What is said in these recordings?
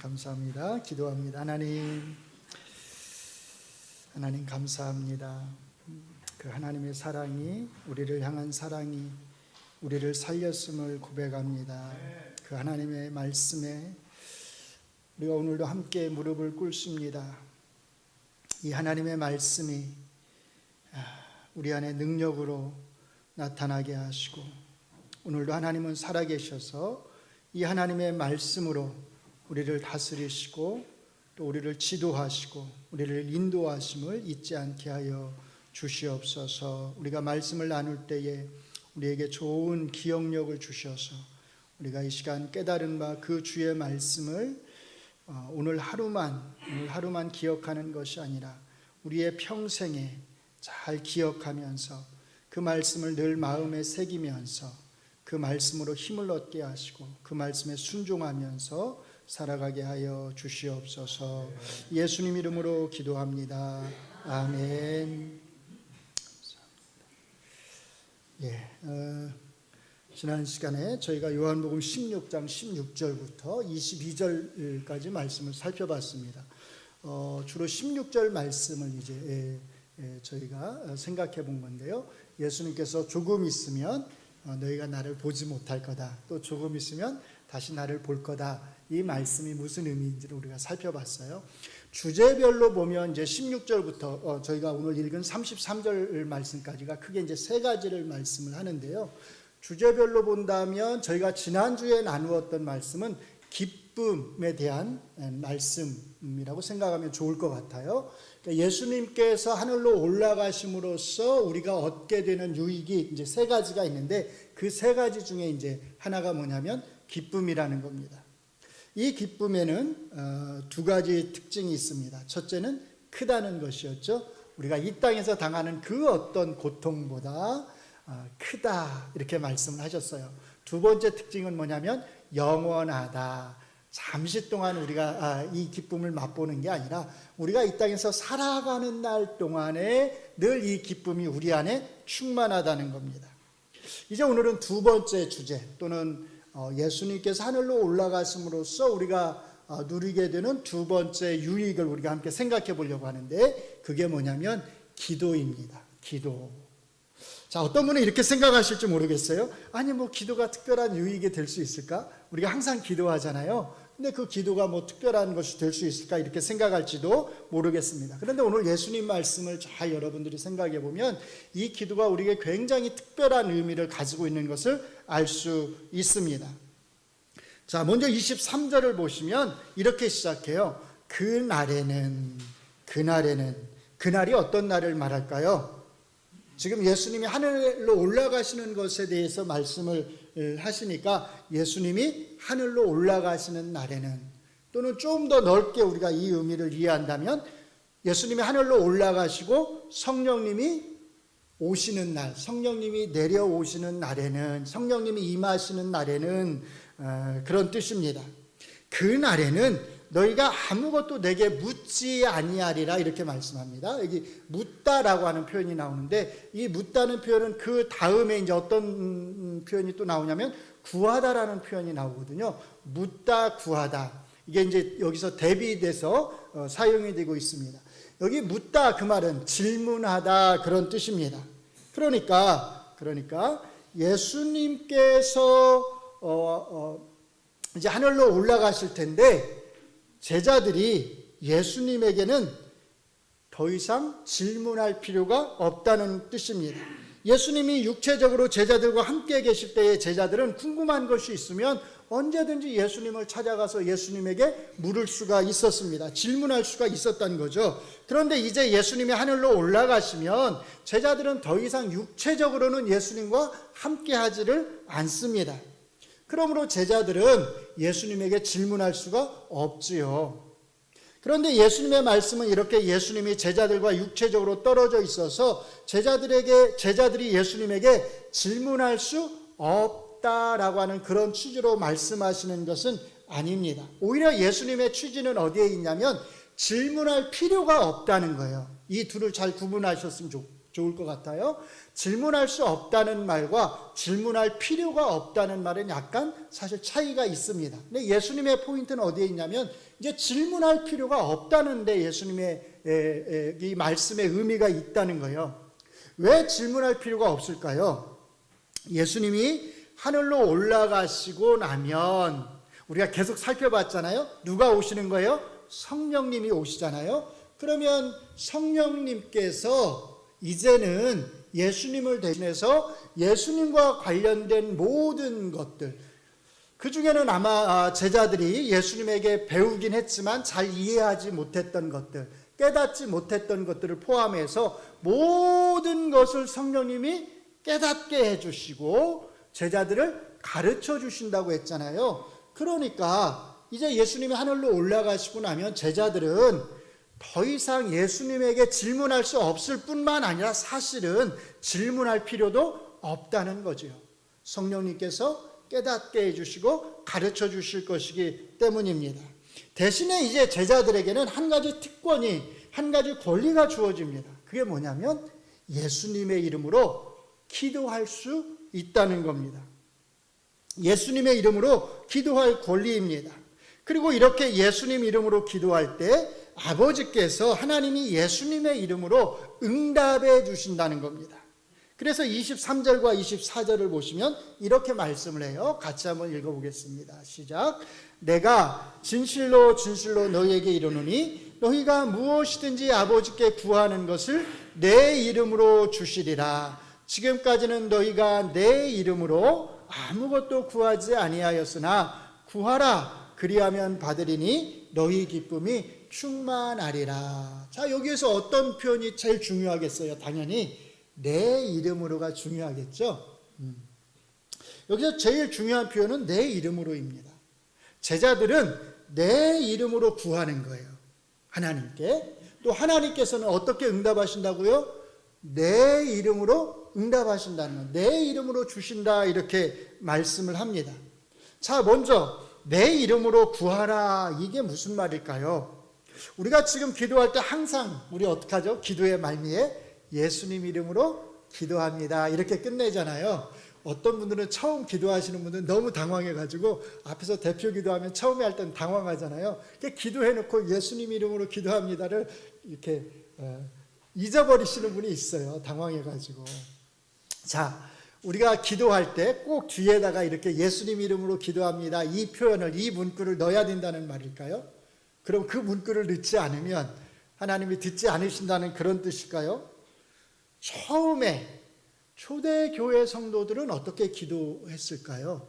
감사합니다. 기도합니다. 하나님 감사합니다. 그 하나님의 사랑이, 우리를 향한 사랑이 우리를 살렸음을 고백합니다. 그 하나님의 말씀에 우리가 오늘도 함께 무릎을 꿇습니다. 이 하나님의 말씀이 우리 안에 능력으로 나타나게 하시고, 오늘도 하나님은 살아계셔서 이 하나님의 말씀으로 우리를 다스리시고 또 우리를 지도하시고 우리를 인도하심을 잊지 않게 하여 주시옵소서. 우리가 말씀을 나눌 때에 우리에게 좋은 기억력을 주셔서 우리가 이 시간 깨달은 바 그 주의 말씀을 오늘 하루만 기억하는 것이 아니라 우리의 평생에 잘 기억하면서 그 말씀을 늘 마음에 새기면서 그 말씀으로 힘을 얻게 하시고 그 말씀에 순종하면서 살아가게 하여 주시옵소서. 예수님 이름으로 기도합니다. 아멘. 지난 시간에 저희가 요한복음 16장 16절부터 22절까지 말씀을 살펴봤습니다. 주로 16절 말씀을 이제 저희가 생각해 본 건데요. 예수님께서 조금 있으면 너희가 나를 보지 못할 거다, 또 조금 있으면 다시 나를 볼 거다, 이 말씀이 무슨 의미인지를 우리가 살펴봤어요. 주제별로 보면 이제 16절부터 저희가 오늘 읽은 33절 말씀까지가 크게 이제 세 가지를 말씀을 하는데요. 주제별로 본다면 저희가 지난주에 나누었던 말씀은 기쁨에 대한 말씀이라고 생각하면 좋을 것 같아요. 그러니까 예수님께서 하늘로 올라가심으로써 우리가 얻게 되는 유익이 이제 세 가지가 있는데, 그 세 가지 중에 이제 하나가 뭐냐면 기쁨이라는 겁니다. 이 기쁨에는 두 가지 특징이 있습니다. 첫째는 크다는 것이었죠. 우리가 이 땅에서 당하는 그 어떤 고통보다 크다, 이렇게 말씀을 하셨어요. 두 번째 특징은 뭐냐면 영원하다. 잠시 동안 우리가 이 기쁨을 맛보는 게 아니라 우리가 이 땅에서 살아가는 날 동안에 늘 이 기쁨이 우리 안에 충만하다는 겁니다. 이제 오늘은 두 번째 주제, 또는 예수님께서 하늘로 올라가심으로써 우리가 누리게 되는 두 번째 유익을 우리가 함께 생각해 보려고 하는데, 그게 뭐냐면 기도입니다. 기도. 자, 어떤 분은 이렇게 생각하실지 모르겠어요. 아니, 기도가 특별한 유익이 될 수 있을까? 우리가 항상 기도하잖아요. 근데 그 기도가 특별한 것이 될 수 있을까? 이렇게 생각할지도 모르겠습니다. 그런데 오늘 예수님 말씀을 잘 여러분들이 생각해 보면 이 기도가 우리에게 굉장히 특별한 의미를 가지고 있는 것을 알 수 있습니다. 자, 먼저 23절을 보시면 이렇게 시작해요. 그날이 어떤 날을 말할까요? 지금 예수님이 하늘로 올라가시는 것에 대해서 말씀을 하시니까 예수님이 하늘로 올라가시는 날에는, 또는 좀 더 넓게 우리가 이 의미를 이해한다면 예수님이 하늘로 올라가시고 성령님이 오시는 날, 성령님이 내려오시는 날에는, 성령님이 임하시는 날에는 그런 뜻입니다. 그 날에는 너희가 아무것도 내게 묻지 아니하리라, 이렇게 말씀합니다. 여기 묻다라고 하는 표현이 나오는데, 이 묻다는 표현은 그 다음에 이제 어떤 표현이 또 나오냐면 구하다라는 표현이 나오거든요. 묻다, 구하다. 이게 이제 여기서 대비돼서 사용이 되고 있습니다. 여기 묻다, 그 말은 질문하다, 그런 뜻입니다. 그러니까 예수님께서 이제 하늘로 올라가실 텐데 제자들이 예수님에게는 더 이상 질문할 필요가 없다는 뜻입니다. 예수님이 육체적으로 제자들과 함께 계실 때에 제자들은 궁금한 것이 있으면 언제든지 예수님을 찾아가서 예수님에게 물을 수가 있었습니다. 질문할 수가 있었다는 거죠. 그런데 이제 예수님이 하늘로 올라가시면 제자들은 더 이상 육체적으로는 예수님과 함께 하지를 않습니다. 그러므로 제자들은 예수님에게 질문할 수가 없지요. 그런데 예수님의 말씀은 이렇게 예수님이 제자들과 육체적으로 떨어져 있어서 제자들이 예수님에게 질문할 수 없다라고 하는 그런 취지로 말씀하시는 것은 아닙니다. 오히려 예수님의 취지는 어디에 있냐면 질문할 필요가 없다는 거예요. 이 둘을 잘 구분하셨으면 좋을 것 같아요. 질문할 수 없다는 말과 질문할 필요가 없다는 말은 약간 사실 차이가 있습니다. 근데 예수님의 포인트는 어디에 있냐면 이제 질문할 필요가 없다는데 예수님의 이 말씀의 의미가 있다는 거예요. 왜 질문할 필요가 없을까요? 예수님이 하늘로 올라가시고 나면 우리가 계속 살펴봤잖아요. 누가 오시는 거예요? 성령님이 오시잖아요. 그러면 성령님께서 이제는 예수님을 대신해서 예수님과 관련된 모든 것들, 그 중에는 아마 제자들이 예수님에게 배우긴 했지만 잘 이해하지 못했던 것들, 깨닫지 못했던 것들을 포함해서 모든 것을 성령님이 깨닫게 해주시고 제자들을 가르쳐 주신다고 했잖아요. 그러니까 이제 예수님이 하늘로 올라가시고 나면 제자들은 더 이상 예수님에게 질문할 수 없을 뿐만 아니라 사실은 질문할 필요도 없다는 거죠. 성령님께서 깨닫게 해주시고 가르쳐 주실 것이기 때문입니다. 대신에 이제 제자들에게는 한 가지 특권이, 한 가지 권리가 주어집니다. 그게 뭐냐면 예수님의 이름으로 기도할 수 있다는 겁니다. 예수님의 이름으로 기도할 권리입니다. 그리고 이렇게 예수님 이름으로 기도할 때 아버지께서 하나님이 예수님의 이름으로 응답해 주신다는 겁니다. 그래서 23절과 24절을 보시면 이렇게 말씀을 해요. 같이 한번 읽어보겠습니다. 시작. 내가 진실로 진실로 너희에게 이르노니 너희가 무엇이든지 아버지께 구하는 것을 내 이름으로 주시리라. 지금까지는 너희가 내 이름으로 아무것도 구하지 아니하였으나 구하라 그리하면 받으리니 너희 기쁨이 충만하리라. 자, 여기에서 어떤 표현이 제일 중요하겠어요? 당연히 내 이름으로가 중요하겠죠. 여기서 제일 중요한 표현은 내 이름으로입니다. 제자들은 내 이름으로 구하는 거예요. 하나님께. 또 하나님께서는 어떻게 응답하신다고요? 내 이름으로 응답하신다는 것, 내 이름으로 주신다 이렇게 말씀을 합니다. 자, 먼저 내 이름으로 구하라, 이게 무슨 말일까요? 우리가 지금 기도할 때 항상 우리 어떻게 하죠? 기도의 말미에 예수님 이름으로 기도합니다 이렇게 끝내잖아요. 어떤 분들은 처음 기도하시는 분들은 너무 당황해가지고 앞에서 대표 기도하면 처음에 할 때는 당황하잖아요. 기도해놓고 예수님 이름으로 기도합니다를 이렇게 잊어버리시는 분이 있어요. 당황해가지고. 자, 우리가 기도할 때 꼭 뒤에다가 이렇게 예수님 이름으로 기도합니다 이 표현을, 이 문구를 넣어야 된다는 말일까요? 그럼 그 문구를 넣지 않으면 하나님이 듣지 않으신다는 그런 뜻일까요? 처음에 초대교회 성도들은 어떻게 기도했을까요?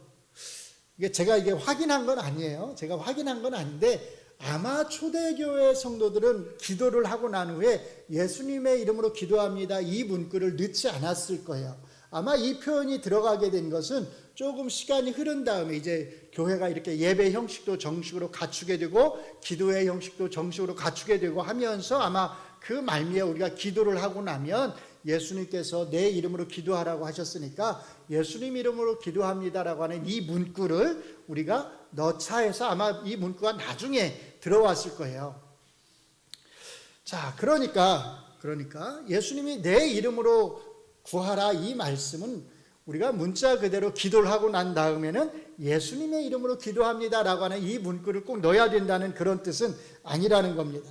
제가 확인한 건 아니에요. 제가 확인한 건 아닌데 아마 초대교회 성도들은 기도를 하고 난 후에 예수님의 이름으로 기도합니다 이 문구를 넣지 않았을 거예요. 아마 이 표현이 들어가게 된 것은 조금 시간이 흐른 다음에 이제 교회가 이렇게 예배 형식도 정식으로 갖추게 되고 기도의 형식도 정식으로 갖추게 되고 하면서 아마 그 말미에 우리가 기도를 하고 나면 예수님께서 내 이름으로 기도하라고 하셨으니까 예수님 이름으로 기도합니다라고 하는 이 문구를 우리가 넣자 해서 아마 이 문구가 나중에 들어왔을 거예요. 자, 그러니까 예수님이 내 이름으로 구하라 이 말씀은 우리가 문자 그대로 기도를 하고 난 다음에는 예수님의 이름으로 기도합니다라고 하는 이 문구를 꼭 넣어야 된다는 그런 뜻은 아니라는 겁니다.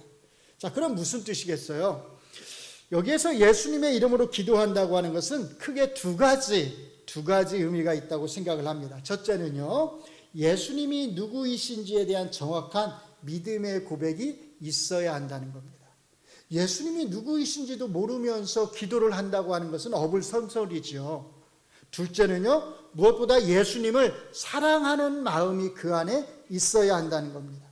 자, 그럼 무슨 뜻이겠어요? 여기에서 예수님의 이름으로 기도한다고 하는 것은 크게 두 가지 의미가 있다고 생각을 합니다. 첫째는요, 예수님이 누구이신지에 대한 정확한 믿음의 고백이 있어야 한다는 겁니다. 예수님이 누구이신지도 모르면서 기도를 한다고 하는 것은 어불성설이죠. 둘째는요, 무엇보다 예수님을 사랑하는 마음이 그 안에 있어야 한다는 겁니다.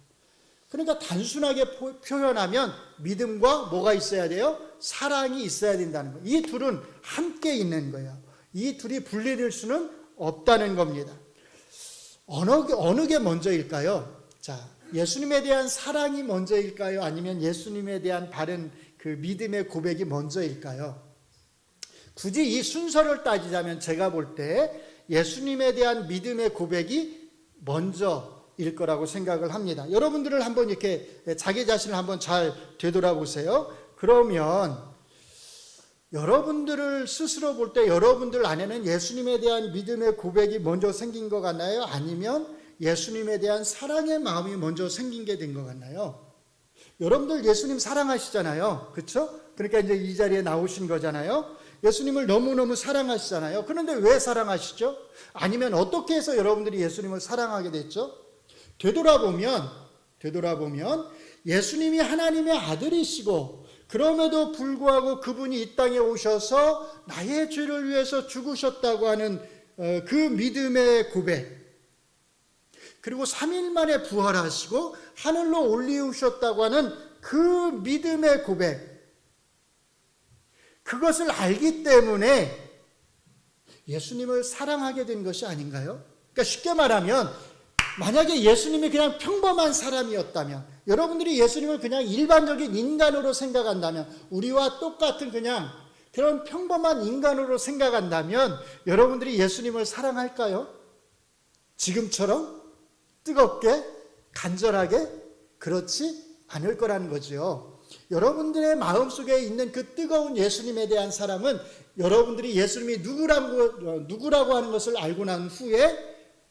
그러니까 단순하게 표현하면 믿음과 뭐가 있어야 돼요? 사랑이 있어야 된다는 거예요. 이 둘은 함께 있는 거예요. 이 둘이 분리될 수는 없다는 겁니다. 어느 게 먼저일까요? 자, 예수님에 대한 사랑이 먼저일까요? 아니면 예수님에 대한 바른 그 믿음의 고백이 먼저일까요? 굳이 이 순서를 따지자면 제가 볼 때 예수님에 대한 믿음의 고백이 먼저일 거라고 생각을 합니다. 여러분들을 한번 이렇게 자기 자신을 한번 잘 되돌아보세요. 그러면 여러분들을 스스로 볼 때 여러분들 안에는 예수님에 대한 믿음의 고백이 먼저 생긴 것 같나요? 아니면 예수님에 대한 사랑의 마음이 먼저 생긴 게 된 것 같나요? 여러분들 예수님 사랑하시잖아요. 그렇죠? 그러니까 이제 이 자리에 나오신 거잖아요. 예수님을 너무너무 사랑하시잖아요. 그런데 왜 사랑하시죠? 아니면 어떻게 해서 여러분들이 예수님을 사랑하게 됐죠? 되돌아보면 예수님이 하나님의 아들이시고 그럼에도 불구하고 그분이 이 땅에 오셔서 나의 죄를 위해서 죽으셨다고 하는 그 믿음의 고백, 그리고 3일 만에 부활하시고 하늘로 올리우셨다고 하는 그 믿음의 고백, 그것을 알기 때문에 예수님을 사랑하게 된 것이 아닌가요? 그러니까 쉽게 말하면 만약에 예수님이 그냥 평범한 사람이었다면, 여러분들이 예수님을 그냥 일반적인 인간으로 생각한다면, 우리와 똑같은 그냥 그런 평범한 인간으로 생각한다면 여러분들이 예수님을 사랑할까요? 지금처럼 뜨겁게, 간절하게? 그렇지 않을 거라는 거죠. 여러분들의 마음속에 있는 그 뜨거운 예수님에 대한 사랑은 여러분들이 예수님이 누구라고 하는 것을 알고 난 후에,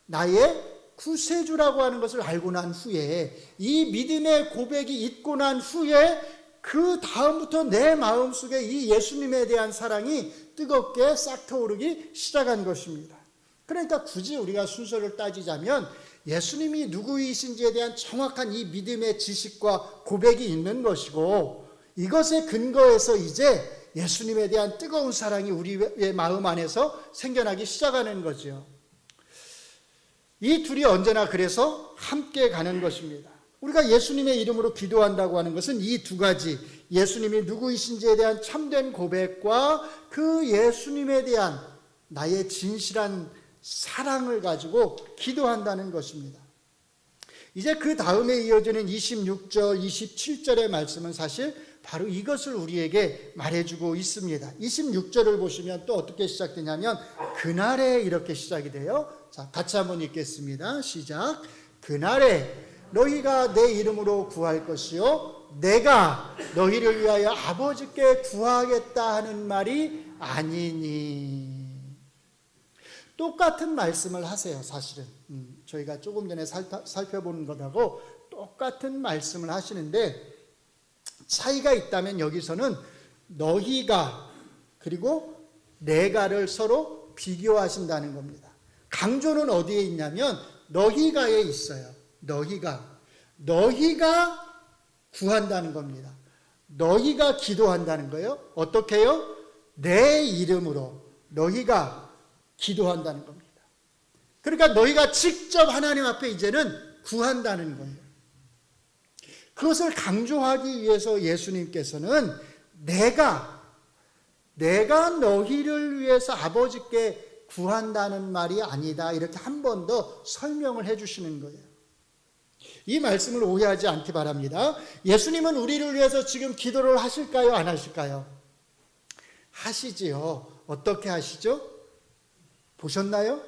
나의 구세주라고 하는 것을 알고 난 후에, 이 믿음의 고백이 있고 난 후에 그 다음부터 내 마음속에 이 예수님에 대한 사랑이 뜨겁게 싹 트오르기 시작한 것입니다. 그러니까 굳이 우리가 순서를 따지자면 예수님이 누구이신지에 대한 정확한 이 믿음의 지식과 고백이 있는 것이고, 이것에 근거해서 이제 예수님에 대한 뜨거운 사랑이 우리의 마음 안에서 생겨나기 시작하는 거죠. 이 둘이 언제나 그래서 함께 가는 것입니다. 우리가 예수님의 이름으로 기도한다고 하는 것은 이 두 가지, 예수님이 누구이신지에 대한 참된 고백과 그 예수님에 대한 나의 진실한 사랑을 가지고 기도한다는 것입니다. 이제 그 다음에 이어지는 26절, 27절의 말씀은 사실 바로 이것을 우리에게 말해주고 있습니다. 26절을 보시면 또 어떻게 시작되냐면 그날에 이렇게 시작이 돼요. 자, 같이 한번 읽겠습니다. 시작. 그날에 너희가 내 이름으로 구할 것이요 내가 너희를 위하여 아버지께 구하겠다 하는 말이 아니니. 똑같은 말씀을 하세요. 사실은 저희가 조금 전에 살펴보는 것하고 똑같은 말씀을 하시는데, 차이가 있다면 여기서는 너희가 그리고 내가를 서로 비교하신다는 겁니다. 강조는 어디에 있냐면 너희가에 있어요. 너희가 구한다는 겁니다. 너희가 기도한다는 거예요. 어떻게 해요? 내 이름으로 너희가 기도한다는 겁니다. 그러니까 너희가 직접 하나님 앞에 이제는 구한다는 거예요. 그것을 강조하기 위해서 예수님께서는 내가 너희를 위해서 아버지께 구한다는 말이 아니다, 이렇게 한 번 더 설명을 해주시는 거예요. 이 말씀을 오해하지 않기 바랍니다. 예수님은 우리를 위해서 지금 기도를 하실까요? 안 하실까요? 하시지요. 어떻게 하시죠? 보셨나요?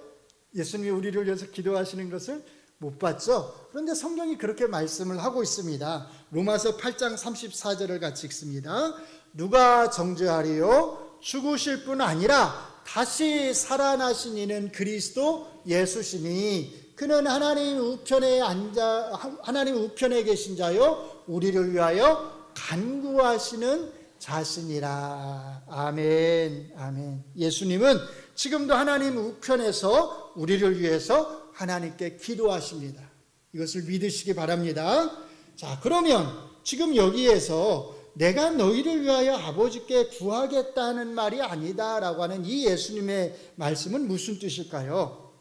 예수님이 우리를 위해서 기도하시는 것을 못 봤죠? 그런데 성경이 그렇게 말씀을 하고 있습니다. 로마서 8장 34절을 같이 읽습니다. 누가 정죄하리요? 죽으실 뿐 아니라 다시 살아나신 이는 그리스도 예수시니 그는 하나님 우편에 계신 자요 우리를 위하여 간구하시는 자신이라. 아멘, 아멘. 예수님은 지금도 하나님 우편에서 우리를 위해서 하나님께 기도하십니다. 이것을 믿으시기 바랍니다. 자, 그러면 지금 여기에서 내가 너희를 위하여 아버지께 구하겠다는 말이 아니다 라고 하는 이 예수님의 말씀은 무슨 뜻일까요?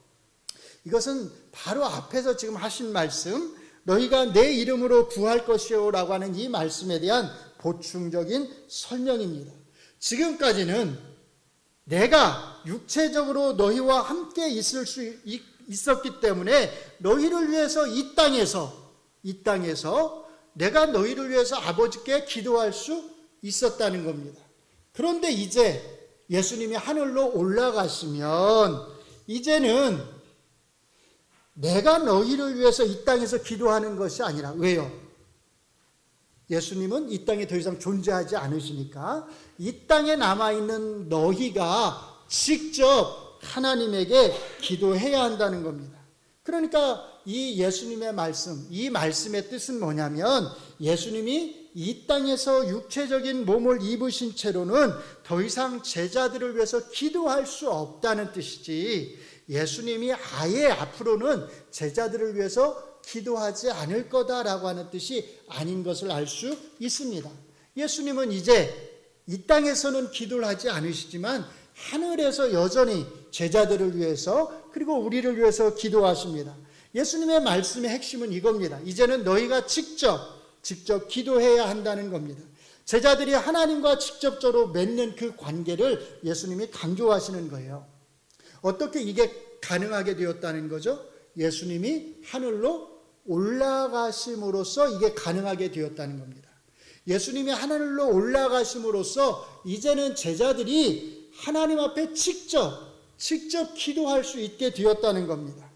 이것은 바로 앞에서 지금 하신 말씀, 너희가 내 이름으로 구할 것이요 라고 하는 이 말씀에 대한 보충적인 설명입니다. 지금까지는 내가 육체적으로 너희와 함께 있을 수 있었기 때문에 너희를 위해서 이 땅에서 내가 너희를 위해서 아버지께 기도할 수 있었다는 겁니다. 그런데 이제 예수님이 하늘로 올라가시면 이제는 내가 너희를 위해서 이 땅에서 기도하는 것이 아니라, 왜요? 예수님은 이 땅에 더 이상 존재하지 않으시니까 이 땅에 남아있는 너희가 직접 하나님에게 기도해야 한다는 겁니다. 그러니까 이 예수님의 말씀, 이 말씀의 뜻은 뭐냐면 예수님이 이 땅에서 육체적인 몸을 입으신 채로는 더 이상 제자들을 위해서 기도할 수 없다는 뜻이지, 예수님이 아예 앞으로는 제자들을 위해서 기도하지 않을 거다라고 하는 뜻이 아닌 것을 알 수 있습니다. 예수님은 이제 이 땅에서는 기도를 하지 않으시지만 하늘에서 여전히 제자들을 위해서 그리고 우리를 위해서 기도하십니다. 예수님의 말씀의 핵심은 이겁니다. 이제는 너희가 직접 기도해야 한다는 겁니다. 제자들이 하나님과 직접적으로 맺는 그 관계를 예수님이 강조하시는 거예요. 어떻게 이게 가능하게 되었다는 거죠? 예수님이 하늘로 올라가심으로써 이게 가능하게 되었다는 겁니다. 예수님이 하늘로 올라가심으로써 이제는 제자들이 하나님 앞에 직접 기도할 수 있게 되었다는 겁니다.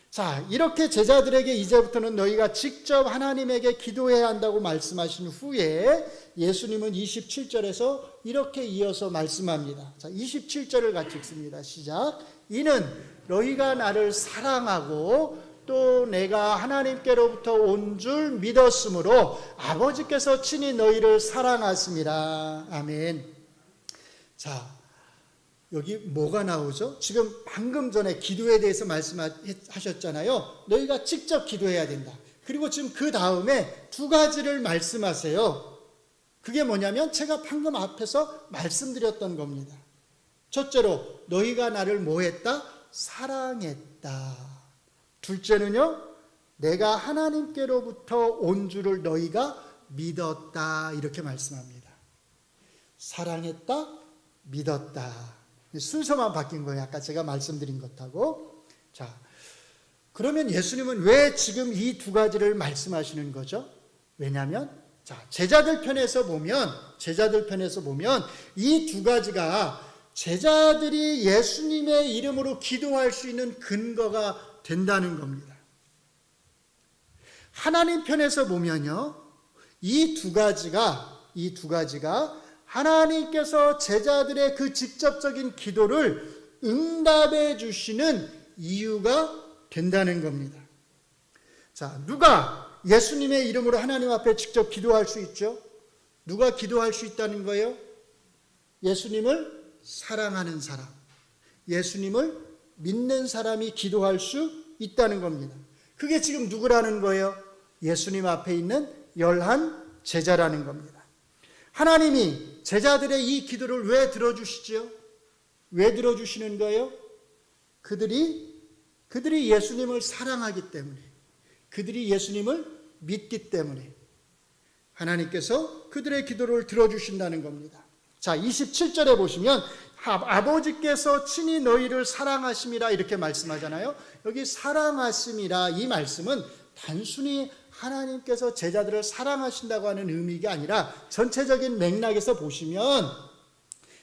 자, 이렇게 제자들에게 이제부터는 너희가 직접 하나님에게 기도해야 한다고 말씀하신 후에 예수님은 27절에서 이렇게 이어서 말씀합니다. 자, 27절을 같이 읽습니다. 시작. 이는 너희가 나를 사랑하고 또 내가 하나님께로부터 온 줄 믿었으므로 아버지께서 친히 너희를 사랑하심이라. 아멘. 자, 여기 뭐가 나오죠? 지금 방금 전에 기도에 대해서 말씀하셨잖아요. 너희가 직접 기도해야 된다. 그리고 지금 그 다음에 두 가지를 말씀하세요. 그게 뭐냐면 제가 방금 앞에서 말씀드렸던 겁니다. 첫째로 너희가 나를 뭐 했다? 사랑했다. 둘째는요, 내가 하나님께로부터 온 줄을 너희가 믿었다. 이렇게 말씀합니다. 사랑했다, 믿었다. 순서만 바뀐 거예요. 아까 제가 말씀드린 것하고. 자, 그러면 예수님은 왜 지금 이 두 가지를 말씀하시는 거죠? 왜냐하면 자, 제자들 편에서 보면 이 두 가지가 제자들이 예수님의 이름으로 기도할 수 있는 근거가 된다는 겁니다. 하나님 편에서 보면요, 이 두 가지가 하나님께서 제자들의 그 직접적인 기도를 응답해 주시는 이유가 된다는 겁니다. 자, 누가 예수님의 이름으로 하나님 앞에 직접 기도할 수 있죠? 누가 기도할 수 있다는 거예요? 예수님을 사랑하는 사람, 예수님을 믿는 사람이 기도할 수 있다는 겁니다. 그게 지금 누구라는 거예요? 예수님 앞에 있는 11 제자라는 겁니다. 하나님이 제자들의 이 기도를 왜 들어주시죠? 왜 들어주시는 거예요? 그들이 예수님을 사랑하기 때문에, 그들이 예수님을 믿기 때문에 하나님께서 그들의 기도를 들어주신다는 겁니다. 자, 27절에 보시면 아버지께서 친히 너희를 사랑하심이라 이렇게 말씀하잖아요. 여기 사랑하심이라 이 말씀은 단순히 하나님께서 제자들을 사랑하신다고 하는 의미가 아니라 전체적인 맥락에서 보시면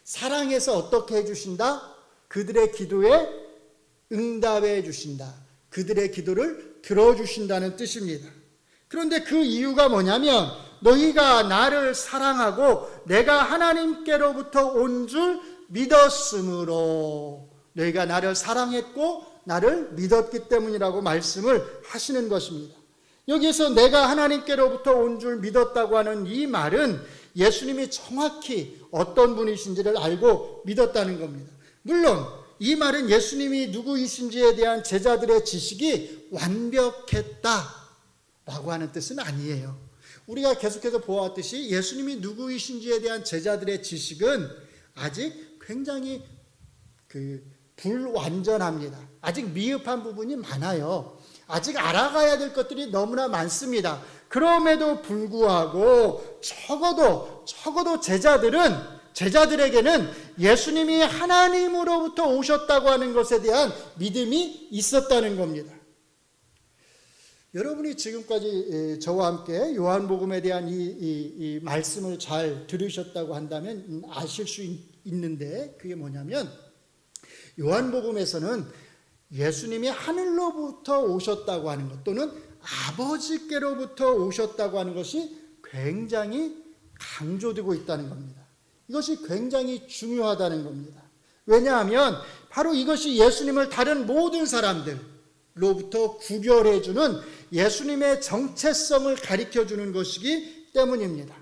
사랑해서 어떻게 해주신다? 그들의 기도에 응답해 주신다. 그들의 기도를 들어주신다는 뜻입니다. 그런데 그 이유가 뭐냐면 너희가 나를 사랑하고 내가 하나님께로부터 온 줄 믿었으므로, 너희가 나를 사랑했고 나를 믿었기 때문이라고 말씀을 하시는 것입니다. 여기에서 내가 하나님께로부터 온 줄 믿었다고 하는 이 말은 예수님이 정확히 어떤 분이신지를 알고 믿었다는 겁니다. 물론 이 말은 예수님이 누구이신지에 대한 제자들의 지식이 완벽했다라고 하는 뜻은 아니에요. 우리가 계속해서 보아왔듯이 예수님이 누구이신지에 대한 제자들의 지식은 아직 굉장히 불완전합니다. 아직 미흡한 부분이 많아요. 아직 알아가야 될 것들이 너무나 많습니다. 그럼에도 불구하고 적어도 제자들에게는 예수님이 하나님으로부터 오셨다고 하는 것에 대한 믿음이 있었다는 겁니다. 여러분이 지금까지 저와 함께 요한복음에 대한 이 말씀을 잘 들으셨다고 한다면 아실 수 있는데, 그게 뭐냐면 요한복음에서는 예수님이 하늘로부터 오셨다고 하는 것 또는 아버지께로부터 오셨다고 하는 것이 굉장히 강조되고 있다는 겁니다. 이것이 굉장히 중요하다는 겁니다. 왜냐하면 바로 이것이 예수님을 다른 모든 사람들로부터 구별해주는 예수님의 정체성을 가리켜주는 것이기 때문입니다.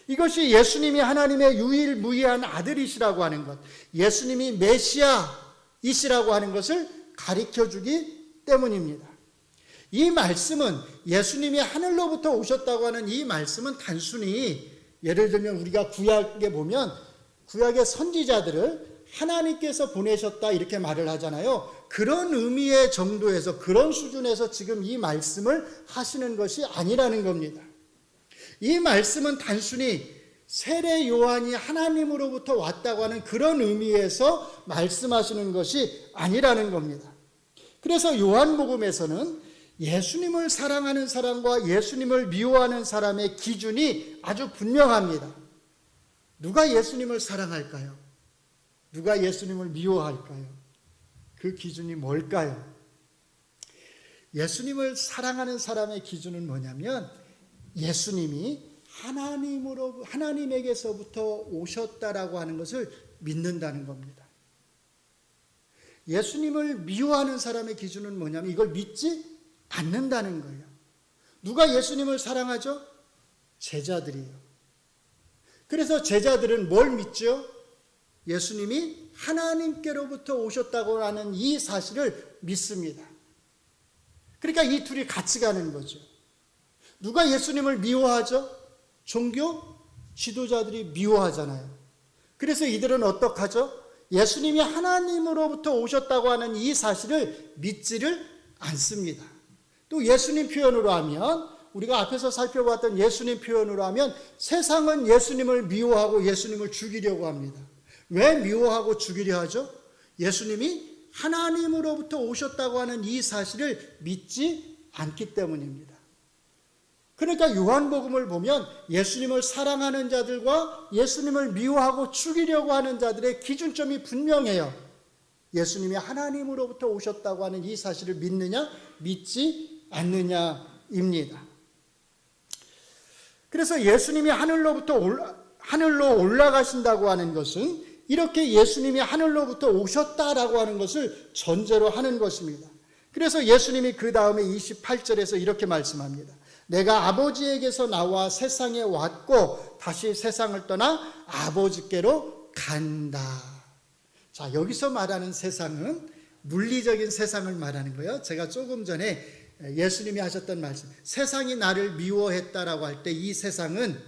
이것이 예수님이 하나님의 유일무이한 아들이시라고 하는 것, 예수님이 메시아이시라고 하는 것을 가리켜주기 때문입니다. 이 말씀은 예수님이 하늘로부터 오셨다고 하는 이 말씀은 단순히 예를 들면 우리가 구약에 보면 구약의 선지자들을 하나님께서 보내셨다 이렇게 말을 하잖아요. 그런 의미의 정도에서 그런 수준에서 지금 이 말씀을 하시는 것이 아니라는 겁니다. 이 말씀은 단순히 세례 요한이 하나님으로부터 왔다고 하는 그런 의미에서 말씀하시는 것이 아니라는 겁니다. 그래서 요한복음에서는 예수님을 사랑하는 사람과 예수님을 미워하는 사람의 기준이 아주 분명합니다. 누가 예수님을 사랑할까요? 누가 예수님을 미워할까요? 그 기준이 뭘까요? 예수님을 사랑하는 사람의 기준은 뭐냐면 예수님이 하나님에게서부터 오셨다라고 하는 것을 믿는다는 겁니다. 예수님을 미워하는 사람의 기준은 뭐냐면 이걸 믿지 않는다는 거예요. 누가 예수님을 사랑하죠? 제자들이에요. 그래서 제자들은 뭘 믿죠? 예수님이 하나님께로부터 오셨다고 하는 이 사실을 믿습니다. 그러니까 이 둘이 같이 가는 거죠. 누가 예수님을 미워하죠? 종교 지도자들이 미워하잖아요. 그래서 이들은 어떻게 하죠? 예수님이 하나님으로부터 오셨다고 하는 이 사실을 믿지를 않습니다. 또 예수님 표현으로 하면 우리가 앞에서 살펴봤던 예수님 표현으로 하면 세상은 예수님을 미워하고 예수님을 죽이려고 합니다. 왜 미워하고 죽이려 하죠? 예수님이 하나님으로부터 오셨다고 하는 이 사실을 믿지 않기 때문입니다. 그러니까 요한복음을 보면 예수님을 사랑하는 자들과 예수님을 미워하고 죽이려고 하는 자들의 기준점이 분명해요. 예수님이 하나님으로부터 오셨다고 하는 이 사실을 믿느냐 믿지 않느냐입니다. 그래서 예수님이 하늘로 올라가신다고 하는 것은 이렇게 예수님이 하늘로부터 오셨다라고 하는 것을 전제로 하는 것입니다. 그래서 예수님이 그 다음에 28절에서 이렇게 말씀합니다. 내가 아버지에게서 나와 세상에 왔고 다시 세상을 떠나 아버지께로 간다. 자, 여기서 말하는 세상은 물리적인 세상을 말하는 거예요. 제가 조금 전에 예수님이 하셨던 말씀, 세상이 나를 미워했다라고 할 때 이 세상은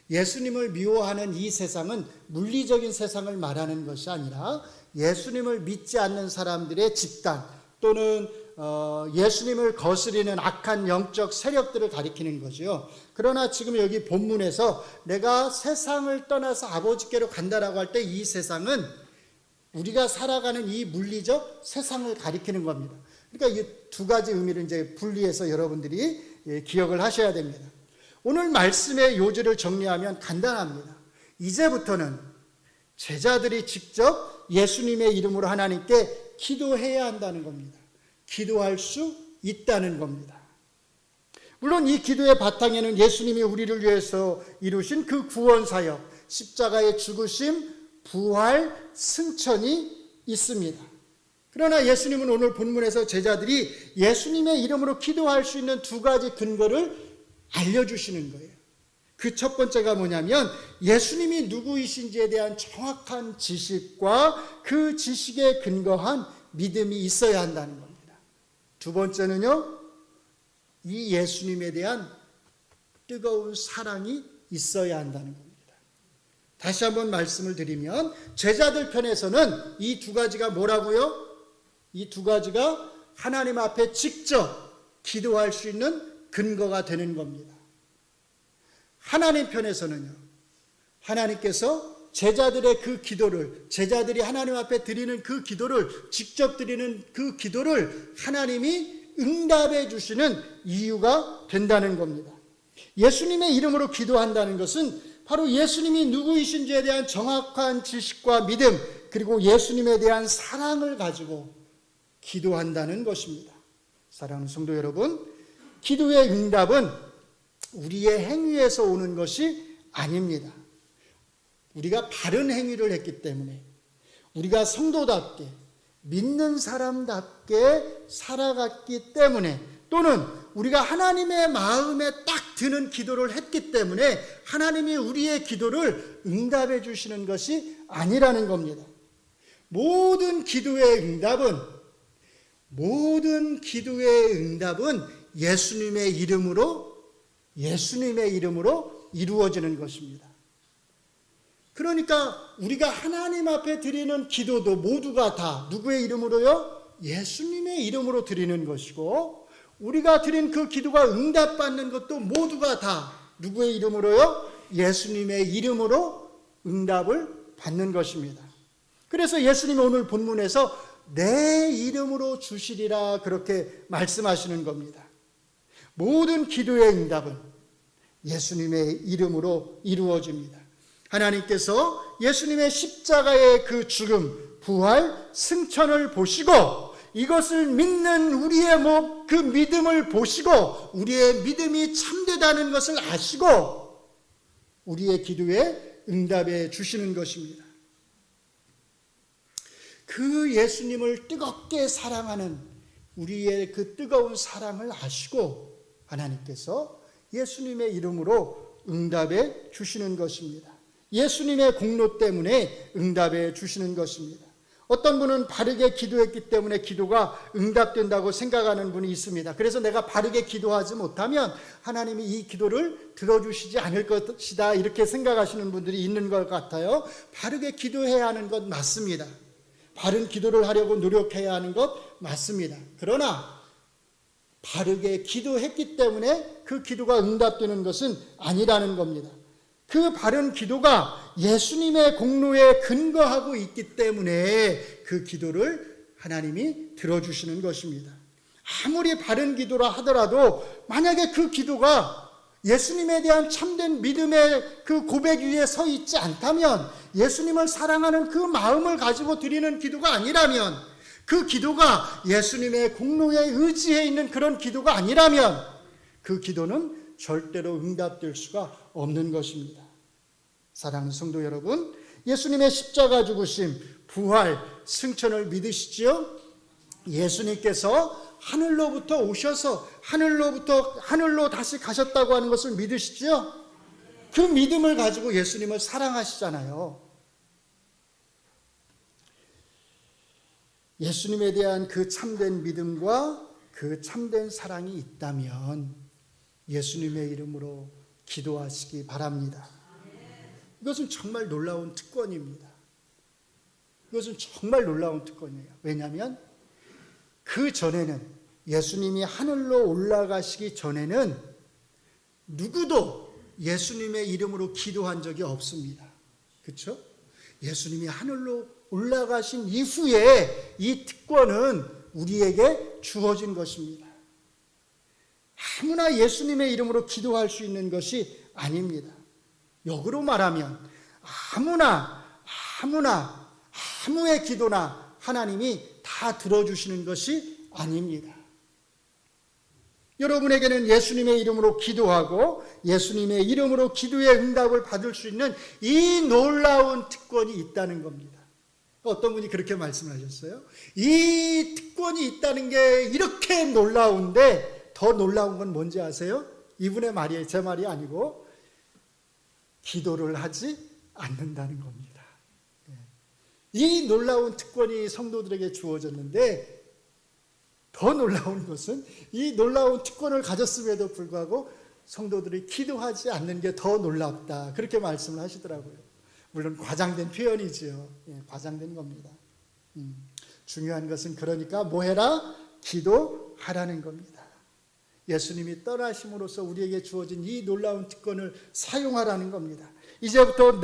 예수님을 미워하는 이 세상은 물리적인 세상을 말하는 것이 아니라 예수님을 믿지 않는 사람들의 집단 또는 예수님을 거스리는 악한 영적 세력들을 가리키는 거죠. 그러나 지금 여기 본문에서 내가 세상을 떠나서 아버지께로 간다라고 할 때 이 세상은 우리가 살아가는 이 물리적 세상을 가리키는 겁니다. 그러니까 이 두 가지 의미를 이제 분리해서 여러분들이 기억을 하셔야 됩니다. 오늘 말씀의 요지를 정리하면 간단합니다. 이제부터는 제자들이 직접 예수님의 이름으로 하나님께 기도해야 한다는 겁니다. 기도할 수 있다는 겁니다. 물론 이 기도의 바탕에는 예수님이 우리를 위해서 이루신 그 구원사역, 십자가의 죽으심, 부활, 승천이 있습니다. 그러나 예수님은 오늘 본문에서 제자들이 예수님의 이름으로 기도할 수 있는 두 가지 근거를 알려주시는 거예요. 그 첫 번째가 뭐냐면 예수님이 누구이신지에 대한 정확한 지식과 그 지식에 근거한 믿음이 있어야 한다는 겁니다. 두 번째는요, 이 예수님에 대한 뜨거운 사랑이 있어야 한다는 겁니다. 다시 한번 말씀을 드리면 제자들 편에서는 이 두 가지가 뭐라고요? 이 두 가지가 하나님 앞에 직접 기도할 수 있는 근거가 되는 겁니다. 하나님 편에서는요, 하나님께서 제자들의 그 기도를, 제자들이 하나님 앞에 드리는 그 기도를, 직접 드리는 그 기도를 하나님이 응답해 주시는 이유가 된다는 겁니다. 예수님의 이름으로 기도한다는 것은 바로 예수님이 누구이신지에 대한 정확한 지식과 믿음, 그리고 예수님에 대한 사랑을 가지고 기도한다는 것입니다. 사랑하는 성도 여러분, 기도의 응답은 우리의 행위에서 오는 것이 아닙니다. 우리가 바른 행위를 했기 때문에, 우리가 성도답게 믿는 사람답게 살아갔기 때문에, 또는 우리가 하나님의 마음에 딱 드는 기도를 했기 때문에 하나님이 우리의 기도를 응답해 주시는 것이 아니라는 겁니다. 모든 기도의 응답은 예수님의 이름으로 이루어지는 것입니다. 그러니까 우리가 하나님 앞에 드리는 기도도 모두가 다 누구의 이름으로요? 예수님의 이름으로 드리는 것이고, 우리가 드린 그 기도가 응답받는 것도 모두가 다 누구의 이름으로요? 예수님의 이름으로 응답을 받는 것입니다. 그래서 예수님이 오늘 본문에서 내 이름으로 주시리라 그렇게 말씀하시는 겁니다. 모든 기도의 응답은 예수님의 이름으로 이루어집니다. 하나님께서 예수님의 십자가의 그 죽음, 부활, 승천을 보시고 이것을 믿는 우리의 그 믿음을 보시고 우리의 믿음이 참되다는 것을 아시고 우리의 기도에 응답해 주시는 것입니다. 그 예수님을 뜨겁게 사랑하는 우리의 그 뜨거운 사랑을 아시고 하나님께서 예수님의 이름으로 응답해 주시는 것입니다. 예수님의 공로 때문에 응답해 주시는 것입니다. 어떤 분은 바르게 기도했기 때문에 기도가 응답된다고 생각하는 분이 있습니다. 그래서 내가 바르게 기도하지 못하면 하나님이 이 기도를 들어주시지 않을 것이다 이렇게 생각하시는 분들이 있는 것 같아요. 바르게 기도해야 하는 것 맞습니다. 바른 기도를 하려고 노력해야 하는 것 맞습니다. 그러나 바르게 기도했기 때문에 그 기도가 응답되는 것은 아니라는 겁니다. 그 바른 기도가 예수님의 공로에 근거하고 있기 때문에 그 기도를 하나님이 들어주시는 것입니다. 아무리 바른 기도라 하더라도 만약에 그 기도가 예수님에 대한 참된 믿음의 그 고백 위에 서 있지 않다면, 예수님을 사랑하는 그 마음을 가지고 드리는 기도가 아니라면, 그 기도가 예수님의 공로에 의지해 있는 그런 기도가 아니라면 그 기도는 절대로 응답될 수가 없는 것입니다. 사랑하는 성도 여러분, 예수님의 십자가 죽으심, 부활, 승천을 믿으시지요? 예수님께서 하늘로부터 오셔서 하늘로 다시 가셨다고 하는 것을 믿으시지요? 그 믿음을 가지고 예수님을 사랑하시잖아요. 예수님에 대한 그 참된 믿음과 그 참된 사랑이 있다면 예수님의 이름으로 기도하시기 바랍니다. 이것은 정말 놀라운 특권입니다. 이것은 정말 놀라운 특권이에요. 왜냐하면 그 전에는, 예수님이 하늘로 올라가시기 전에는 누구도 예수님의 이름으로 기도한 적이 없습니다. 그렇죠? 예수님이 하늘로 올라가신 이후에 이 특권은 우리에게 주어진 것입니다. 아무나 예수님의 이름으로 기도할 수 있는 것이 아닙니다. 역으로 말하면 아무의 기도나 하나님이 다 들어주시는 것이 아닙니다. 여러분에게는 예수님의 이름으로 기도하고 예수님의 이름으로 기도의 응답을 받을 수 있는 이 놀라운 특권이 있다는 겁니다. 어떤 분이 그렇게 말씀하셨어요. 이 특권이 있다는 게 이렇게 놀라운데 더 놀라운 건 뭔지 아세요? 이분의 말이에요. 제 말이 아니고 기도를 하지 않는다는 겁니다. 이 놀라운 특권이 성도들에게 주어졌는데 더 놀라운 것은 이 놀라운 특권을 가졌음에도 불구하고 성도들이 기도하지 않는 게 더 놀랍다. 그렇게 말씀을 하시더라고요. 물론 과장된 표현이지요. 과장된 겁니다. 중요한 것은 그러니까 뭐 해라? 기도하라는 겁니다. 예수님이 떠나심으로써 우리에게 주어진 이 놀라운 특권을 사용하라는 겁니다. 이제부터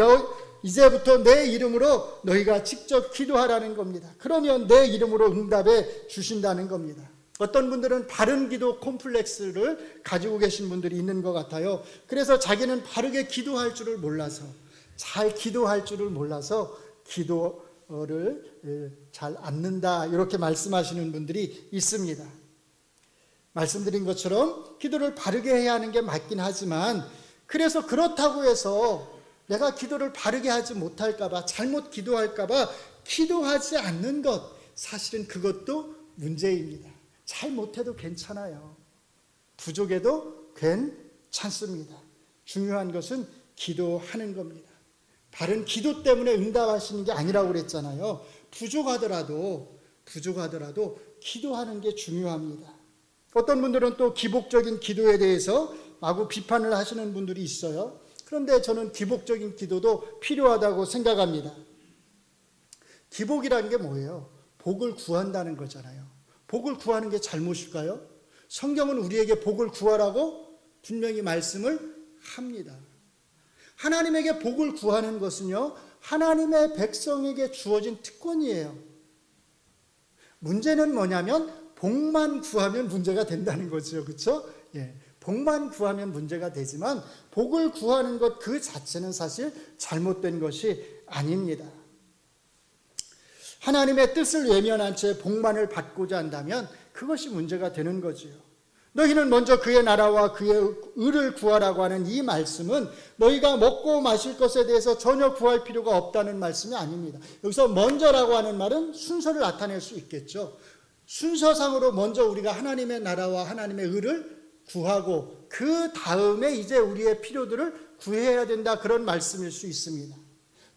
내 이름으로 너희가 직접 기도하라는 겁니다. 그러면 내 이름으로 응답해 주신다는 겁니다. 어떤 분들은 바른 기도 콤플렉스를 가지고 계신 분들이 있는 것 같아요. 그래서 자기는 바르게 기도할 줄을 몰라서, 잘 기도할 줄을 몰라서 기도를 잘 안 는다 이렇게 말씀하시는 분들이 있습니다. 말씀드린 것처럼 기도를 바르게 해야 하는 게 맞긴 하지만, 그래서 그렇다고 해서 내가 기도를 바르게 하지 못할까 봐, 잘못 기도할까 봐 기도하지 않는 것, 사실은 그것도 문제입니다. 잘 못해도 괜찮아요. 부족해도 괜찮습니다. 중요한 것은 기도하는 겁니다. 바른 기도 때문에 응답하시는 게 아니라고 그랬잖아요. 부족하더라도 기도하는 게 중요합니다. 어떤 분들은 또 기복적인 기도에 대해서 마구 비판을 하시는 분들이 있어요. 그런데 저는 기복적인 기도도 필요하다고 생각합니다. 기복이라는 게 뭐예요? 복을 구한다는 거잖아요. 복을 구하는 게 잘못일까요? 성경은 우리에게 복을 구하라고 분명히 말씀을 합니다. 하나님에게 복을 구하는 것은요, 하나님의 백성에게 주어진 특권이에요. 문제는 뭐냐면 복만 구하면 문제가 된다는 거죠. 그렇죠? 예. 복만 구하면 문제가 되지만 복을 구하는 것 그 자체는 사실 잘못된 것이 아닙니다. 하나님의 뜻을 외면한 채 복만을 받고자 한다면 그것이 문제가 되는 거지요. 너희는 먼저 그의 나라와 그의 의를 구하라고 하는 이 말씀은 너희가 먹고 마실 것에 대해서 전혀 구할 필요가 없다는 말씀이 아닙니다. 여기서 먼저라고 하는 말은 순서를 나타낼 수 있겠죠. 순서상으로 먼저 우리가 하나님의 나라와 하나님의 의를 구하고 그 다음에 이제 우리의 필요들을 구해야 된다, 그런 말씀일 수 있습니다.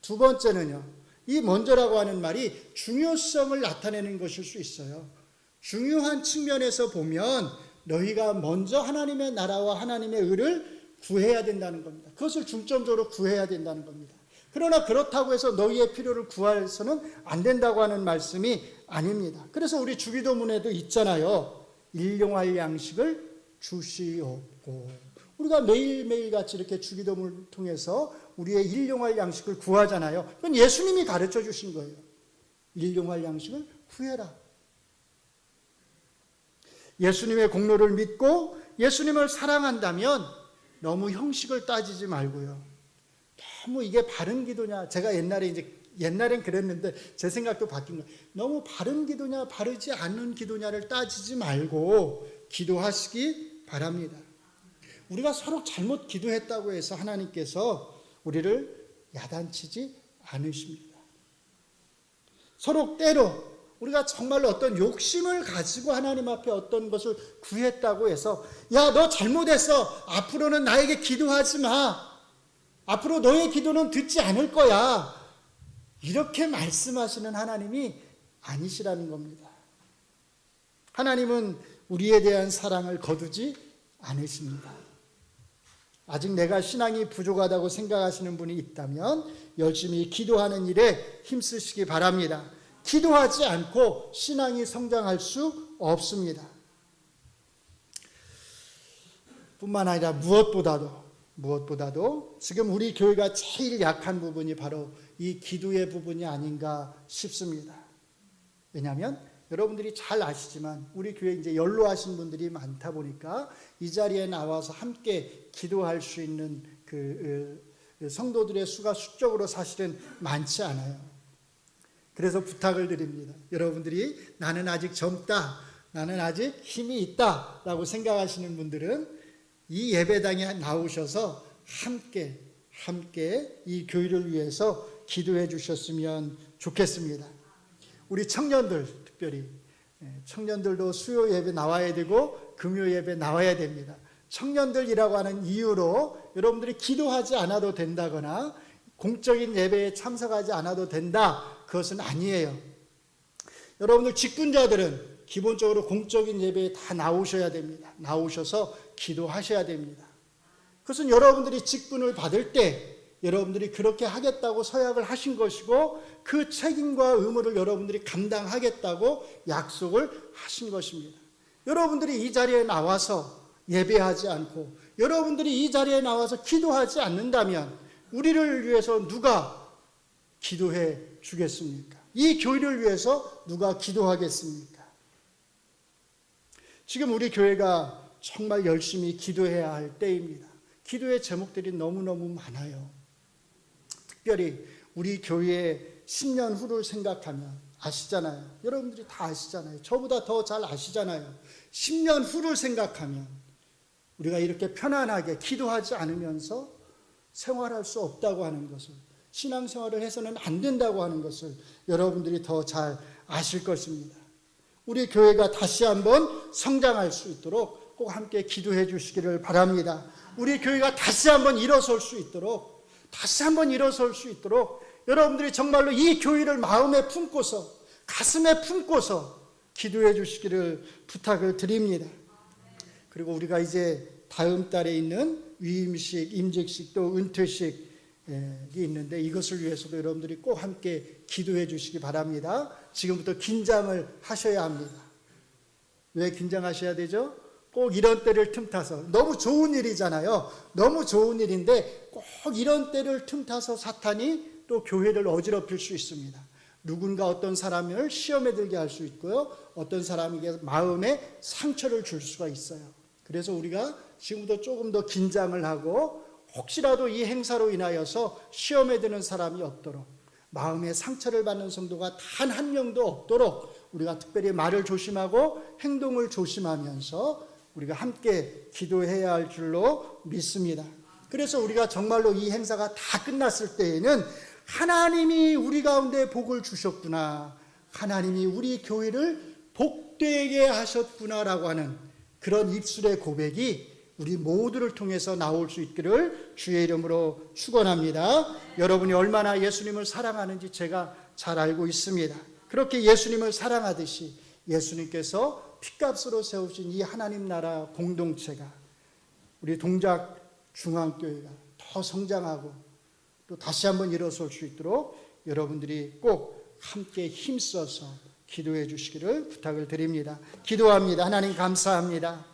두 번째는요, 이 먼저라고 하는 말이 중요성을 나타내는 것일 수 있어요. 중요한 측면에서 보면 너희가 먼저 하나님의 나라와 하나님의 의를 구해야 된다는 겁니다. 그것을 중점적으로 구해야 된다는 겁니다. 그러나 그렇다고 해서 너희의 필요를 구해서는 안 된다고 하는 말씀이 아닙니다. 그래서 우리 주기도문에도 있잖아요. 일용할 양식을 주시옵고. 우리가 매일매일 같이 이렇게 주기도문을 통해서 우리의 일용할 양식을 구하잖아요. 그건 예수님이 가르쳐 주신 거예요. 일용할 양식을 구해라. 예수님의 공로를 믿고 예수님을 사랑한다면 너무 형식을 따지지 말고요. 너무 이게 바른 기도냐, 제가 옛날엔 그랬는데 제 생각도 바뀐 거예요. 너무 바른 기도냐 바르지 않은 기도냐를 따지지 말고 기도하시기 바랍니다. 우리가 서로 잘못 기도했다고 해서 하나님께서 우리를 야단치지 않으십니다. 서로 때로 우리가 정말로 어떤 욕심을 가지고 하나님 앞에 어떤 것을 구했다고 해서, 야, 너 잘못했어, 앞으로는 나에게 기도하지 마, 앞으로 너의 기도는 듣지 않을 거야, 이렇게 말씀하시는 하나님이 아니시라는 겁니다. 하나님은 우리에 대한 사랑을 거두지 않으십니다. 아직 내가 신앙이 부족하다고 생각하시는 분이 있다면 열심히 기도하는 일에 힘쓰시기 바랍니다. 기도하지 않고 신앙이 성장할 수 없습니다. 뿐만 아니라 무엇보다도 지금 우리 교회가 제일 약한 부분이 바로 이 기도의 부분이 아닌가 싶습니다. 왜냐하면 여러분들이 잘 아시지만 우리 교회 이제 연로하신 분들이 많다 보니까 이 자리에 나와서 함께 기도할 수 있는 그 성도들의 수가 수적으로 사실은 많지 않아요. 그래서 부탁을 드립니다. 여러분들이 나는 아직 젊다, 나는 아직 힘이 있다 라고 생각하시는 분들은 이 예배당에 나오셔서 함께 이 교회를 위해서 기도해 주셨으면 좋겠습니다. 우리 청년들, 특별히 청년들도 수요 예배 나와야 되고 금요 예배 나와야 됩니다. 청년들이라고 하는 이유로 여러분들이 기도하지 않아도 된다거나 공적인 예배에 참석하지 않아도 된다, 그것은 아니에요. 여러분들 직분자들은 기본적으로 공적인 예배에 다 나오셔야 됩니다. 나오셔서 기도하셔야 됩니다. 그것은 여러분들이 직분을 받을 때 여러분들이 그렇게 하겠다고 서약을 하신 것이고 그 책임과 의무를 여러분들이 감당하겠다고 약속을 하신 것입니다. 여러분들이 이 자리에 나와서 예배하지 않고 여러분들이 이 자리에 나와서 기도하지 않는다면 우리를 위해서 누가 기도해 주겠습니까? 이 교회를 위해서 누가 기도하겠습니까? 지금 우리 교회가 정말 열심히 기도해야 할 때입니다. 기도의 제목들이 너무너무 많아요. 특별히 우리 교회의 10년 후를 생각하면 아시잖아요. 여러분들이 다 아시잖아요. 저보다 더 잘 아시잖아요. 10년 후를 생각하면 우리가 이렇게 편안하게 기도하지 않으면서 생활할 수 없다고 하는 것을, 신앙생활을 해서는 안 된다고 하는 것을 여러분들이 더 잘 아실 것입니다. 우리 교회가 다시 한번 성장할 수 있도록 꼭 함께 기도해 주시기를 바랍니다. 우리 교회가 다시 한번 일어설 수 있도록, 여러분들이 정말로 이 교회를 마음에 품고서, 가슴에 품고서 기도해 주시기를 부탁을 드립니다. 그리고 우리가 이제 다음 달에 있는 위임식, 임직식, 또 은퇴식이 있는데 이것을 위해서도 여러분들이 꼭 함께 기도해 주시기 바랍니다. 지금부터 긴장을 하셔야 합니다. 왜 긴장하셔야 되죠? 꼭 이런 때를 틈타서, 너무 좋은 일이잖아요. 너무 좋은 일인데 꼭 이런 때를 틈타서 사탄이 또 교회를 어지럽힐 수 있습니다. 누군가 어떤 사람을 시험에 들게 할 수 있고요, 어떤 사람에게 마음에 상처를 줄 수가 있어요. 그래서 우리가 지금부터 조금 더 긴장을 하고, 혹시라도 이 행사로 인하여서 시험에 드는 사람이 없도록, 마음에 상처를 받는 성도가 단 한 명도 없도록 우리가 특별히 말을 조심하고 행동을 조심하면서 우리가 함께 기도해야 할 줄로 믿습니다. 그래서 우리가 정말로 이 행사가 다 끝났을 때에는 하나님이 우리 가운데 복을 주셨구나, 하나님이 우리 교회를 복되게 하셨구나라고 하는 그런 입술의 고백이 우리 모두를 통해서 나올 수 있기를 주의 이름으로 축원합니다. 여러분이 얼마나 예수님을 사랑하는지 제가 잘 알고 있습니다. 그렇게 예수님을 사랑하듯이 예수님께서 핏값으로 세우신 이 하나님 나라 공동체가, 우리 동작 중앙교회가 더 성장하고 또 다시 한번 일어설 수 있도록 여러분들이 꼭 함께 힘써서 기도해 주시기를 부탁을 드립니다. 기도합니다. 하나님 감사합니다.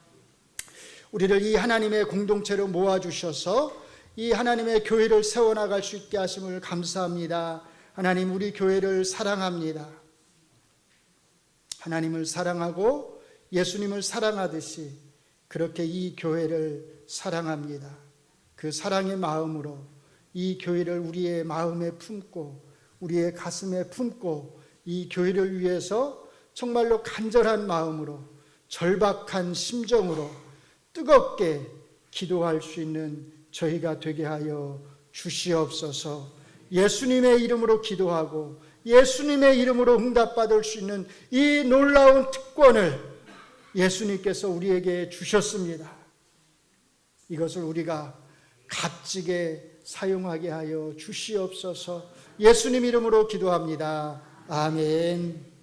우리를 이 하나님의 공동체로 모아주셔서 이 하나님의 교회를 세워나갈 수 있게 하심을 감사합니다. 하나님, 우리 교회를 사랑합니다. 하나님을 사랑하고 예수님을 사랑하듯이 그렇게 이 교회를 사랑합니다. 그 사랑의 마음으로 이 교회를 우리의 마음에 품고 우리의 가슴에 품고 이 교회를 위해서 정말로 간절한 마음으로, 절박한 심정으로 뜨겁게 기도할 수 있는 저희가 되게 하여 주시옵소서. 예수님의 이름으로 기도하고 예수님의 이름으로 응답받을 수 있는 이 놀라운 특권을 예수님께서 우리에게 주셨습니다. 이것을 우리가 값지게 사용하게 하여 주시옵소서. 예수님 이름으로 기도합니다. 아멘.